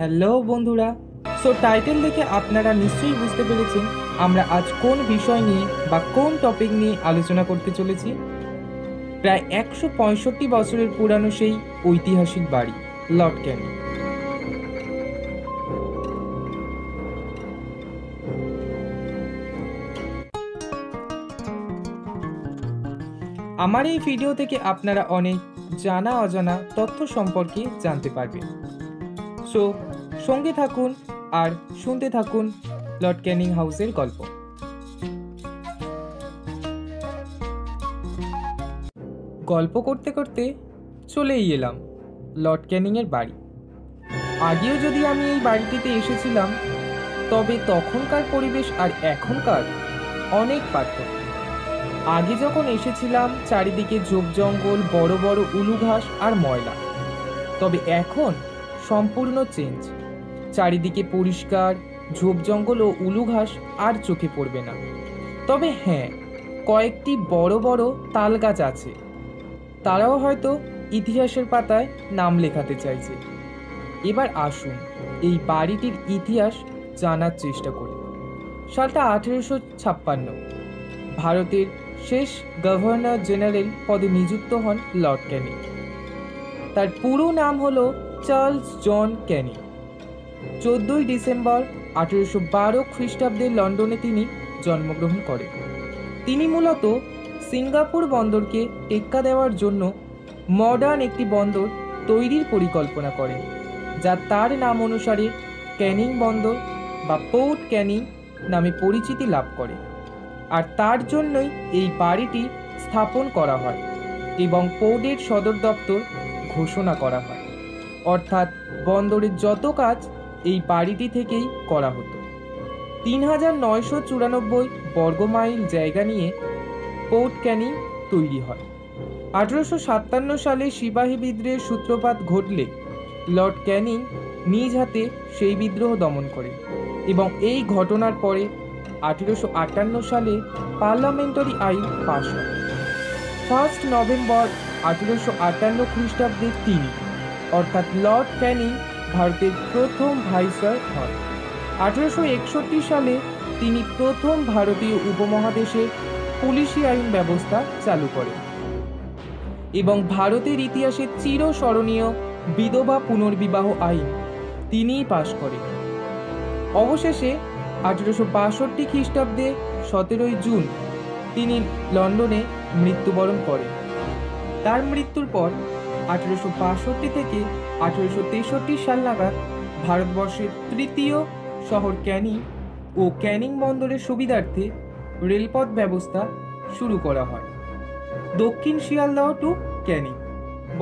Hello বন্ধুরা। Title দেখে আপনারা নিশ্চয়ই বুঝতে পেরেছেন আমরা আজ কোন বিষয় নিয়ে বা কোন টপিক নিয়ে আলোচনা করতে চলেছি। প্রায় 165 বছরের পুরানো সেই ঐতিহাসিক বাড়ি লর্ড ক্যানিং। আমার এই ভিডিও থেকে আপনারা অনেক জানা অজানা তথ্য সম্পর্কে জানতে পারবেন। সঙ্গে থাকুন আর শুনতে থাকুন লর্ড ক্যানিং হাউসের গল্প। গল্প করতে করতে চলেই এলাম লর্ড ক্যানিংয়ের বাড়ি। আগেও যদি আমি এই বাড়িটিতে এসেছিলাম, তবে তখনকার পরিবেশ আর এখনকার অনেক পার্থক্য। আগে যখন এসেছিলাম চারিদিকে ঝোপ জঙ্গল, বড় বড় উলু ঘাস আর ময়লা, তবে এখন সম্পূর্ণ চেঞ্জ। চারিদিকে পরিষ্কার, ঝোপ জঙ্গল ও উলু ঘাস আর চোখে পড়বে না। তবে হ্যাঁ, কয়েকটি বড় বড় তাল গাছ আছে, তারাও হয়তো ইতিহাসের পাতায় নাম লেখাতে চাইছে। এবার আসুন এই বাড়িটির ইতিহাস জানার চেষ্টা করি। সালটা 1856। ভারতের শেষ গভর্নর জেনারেল পদে নিযুক্ত হন লর্ড ক্যানিং। তার পুরো নাম হলো চার্লস জন ক্যানিং। 14 ডিসেম্বর 1812 খ্রিস্টাব্দে লন্ডনে তিনি জন্মগ্রহণ করেন। তিনি মূলত সিঙ্গাপুর বন্দরকে টেক্কা দেওয়ার জন্য মডার্ন একটি বন্দর তৈরির পরিকল্পনা করেন, যা তার নাম অনুসারে ক্যানিং বন্দর বা পোর্ট ক্যানিং নামে পরিচিতি লাভ করে। আর তার জন্যই এই বাড়িটি স্থাপন করা হয় এবং পোর্টের সদর দপ্তর ঘোষণা করা হয়। অর্থাৎ বন্দরের যত কাজ এই বাড়িটি থেকেই করা হতো। 3994 বর্গমাইল জায়গা নিয়ে পোর্ট ক্যানিং তৈরি হয়। 1857 সালে সিপাহী বিদ্রোহের সূত্রপাত ঘটলে লর্ড ক্যানিং নিজ হাতে সেই বিদ্রোহ দমন করেন এবং এই ঘটনার পরে 1858 সালে পার্লামেন্টারি আইন পাশ হয়। 1 নভেম্বর 1858 খ্রিস্টাব্দে তিনি অর্থাৎ লর্ড ক্যানিং ভারতের প্রথম ভাইসরয় হন। 1861 সালে তিনি প্রথম ভারতীয় উপমহাদেশে পুলিশি আইন ব্যবস্থা চালু করেন এবং ভারতের ইতিহাসে চিরস্মরণীয় বিধবা পুনর্বিবাহ আইন তিনিই পাশ করেন। অবশেষে 1862 খ্রিস্টাব্দে 17 জুন তিনি লন্ডনে মৃত্যুবরণ করেন। তার মৃত্যুর পর 1862 থেকে 1863 সাল নাগাদ ভারতবর্ষের তৃতীয় শহর ক্যানিং ও ক্যানিং বন্দরের সুবিধার্থে রেলপথ ব্যবস্থা শুরু করা হয়। দক্ষিণ শিয়ালদহ টু ক্যানিং,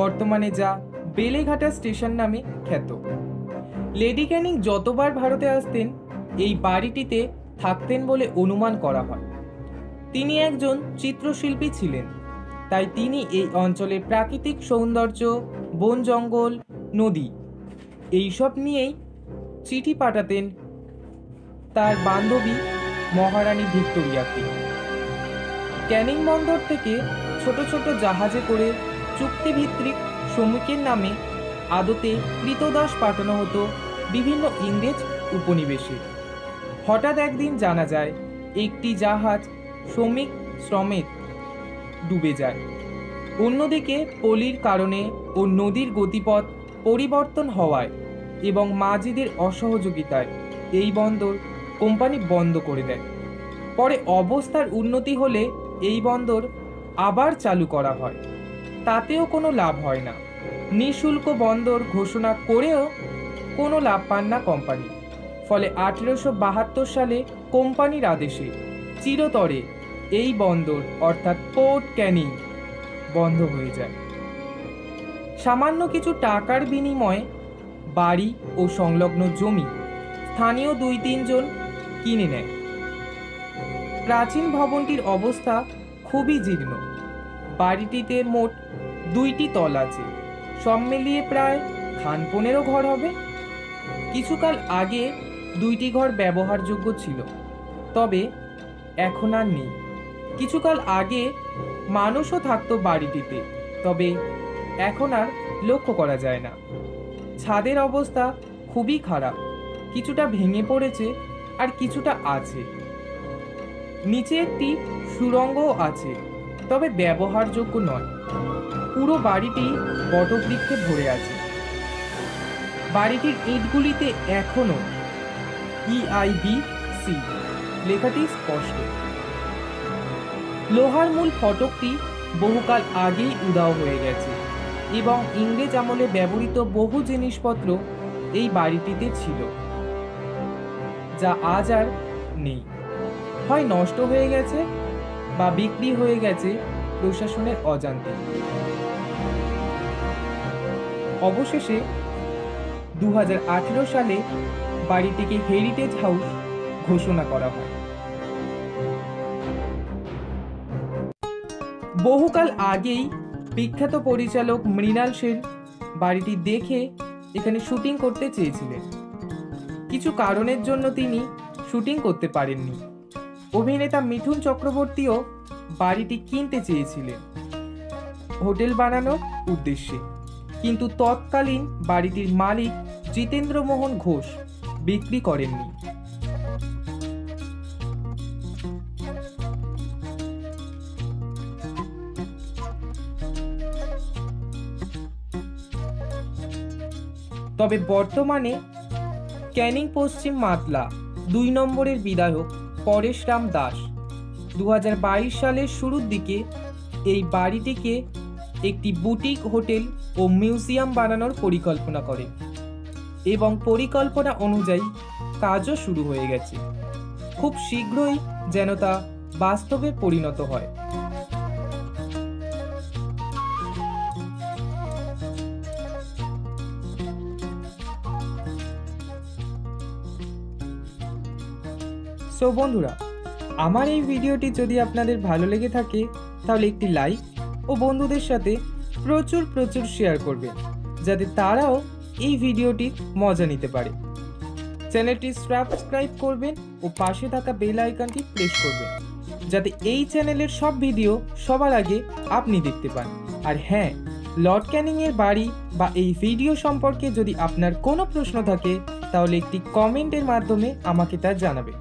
বর্তমানে যা বেলেঘাটা স্টেশন নামে খ্যাত। লেডি ক্যানিং যতবার ভারতে আসতেন এই বাড়িটিতে থাকতেন বলে অনুমান করা হয়। তিনি একজন চিত্রশিল্পী ছিলেন, তাই তিনি এই অঞ্চলের প্রাকৃতিক সৌন্দর্য, বন জঙ্গল, নদী এইসব নিয়েই চিঠি পাঠাতেন তার বান্ধবী মহারানী ভিক্টোরিয়াকে। ক্যানিং বন্দর থেকে ছোট ছোট জাহাজে করে চুক্তিভিত্তিক শ্রমিকের নামে আদতে কৃতদাস পাঠানো হতো বিভিন্ন ইংরেজ উপনিবেশে। হঠাৎ একদিন জানা যায় একটি জাহাজ শ্রমিক সমেত ডুবে যায়। অন্যদিকে পলির কারণে ও নদীর গতিপথ পরিবর্তন হওয়ায় এবং মাঝিদের অসহযোগিতায় এই বন্দর কোম্পানি বন্ধ করে দেয়। পরে অবস্থার উন্নতি হলে এই বন্দর আবার চালু করা হয়, তাতেও কোনো লাভ হয় না। নিঃশুল্ক বন্দর ঘোষণা করেও কোনো লাভ পান না কোম্পানি। ফলে 1872 সালে কোম্পানির আদেশে চিরতরে এই বন্দর অর্থাৎ পোর্ট ক্যানিং বন্ধ হয়ে যায়। সামান্য কিছু টাকার বিনিময়ে বাড়ি ও সংলগ্ন জমি স্থানীয় 2-3 জন কিনে নেয়। প্রাচীন ভবনটির অবস্থা খুবই জীর্ণ। বাড়িটিতে মোট 2টি তল আছে, সব মিলিয়ে প্রায় 15 ঘর হবে। কিছুকাল আগে 2টি ঘর ব্যবহারযোগ্য ছিল, তবে এখন আর নেই। কিছুকাল আগে মানুষও থাকতো বাড়িটিতে, তবে এখন আর লক্ষ্য করা যায় না। ছাদের অবস্থা খুবই খারাপ, কিছুটা ভেঙে পড়েছে আর কিছুটা আছে। নিচে একটি সুড়ঙ্গও আছে, তবে ব্যবহারযোগ্য নয়। পুরো বাড়িটি বটবৃক্ষে ভরে আছে। বাড়িটির ইটগুলিতে এখনো EIBC লেখাটি স্পষ্ট। লোহার মূল ফটকটি বহুকাল আগেই উধাও হয়ে গেছে এবং ইংরেজ আমলে ব্যবহৃত বহু জিনিসপত্র এই বাড়িটিতে ছিল, যা আজ আর নেই। হয় নষ্ট হয়ে গেছে বা বিক্রি হয়ে গেছে প্রশাসনের অজান্তে। অবশেষে 2018 সালে বাড়িটিকে হেরিটেজ হাউস ঘোষণা করা হয়। বহুকাল আগেই বিখ্যাত পরিচালক মৃণাল সেন বাড়িটি দেখে এখানে শুটিং করতে চেয়েছিলেন। কিছু কারণের জন্য তিনি শুটিং করতে পারেননি। অভিনেতা মিঠুন চক্রবর্তীও বাড়িটি কিনতে চেয়েছিলেন হোটেল বানানোর উদ্দেশ্যে, কিন্তু তৎকালীন বাড়িটির মালিক জিতেন্দ্র মোহন ঘোষ বিক্রি করেননি। তবে বর্তমানে ক্যানিং পশ্চিম মাতলা 2 নম্বরের বিধায়ক পরেশরাম দাস 2022 সালের শুরুর দিকে এই বাড়িটিকে একটি বুটিক হোটেল ও মিউজিয়াম বানানোর পরিকল্পনা করে এবং পরিকল্পনা অনুযায়ী কাজও শুরু হয়ে গেছে। খুব শীঘ্রই যেন তা বাস্তবে পরিণত হয়। সো বন্ধুরা, আমার এই ভিডিওটি যদি আপনাদের ভালো লেগে থাকে তাহলে একটি লাইক ও বন্ধুদের সাথে প্রচুর শেয়ার করবেন, যাতে তারাও এই ভিডিওটির মজা নিতে পারে। চ্যানেলটি সাবস্ক্রাইব করবেন ও পাশে থাকা বেল আইকনটি প্রেস করবেন, যাতে এই চ্যানেলের সব ভিডিও সবার আগে আপনি দেখতে পান। আর হ্যাঁ, লর্ড ক্যানিং এর বাড়ি বা এই ভিডিও সম্পর্কে যদি আপনার কোনো প্রশ্ন থাকে তাহলে একটি কমেন্টের মাধ্যমে আমাকে তা জানাবেন।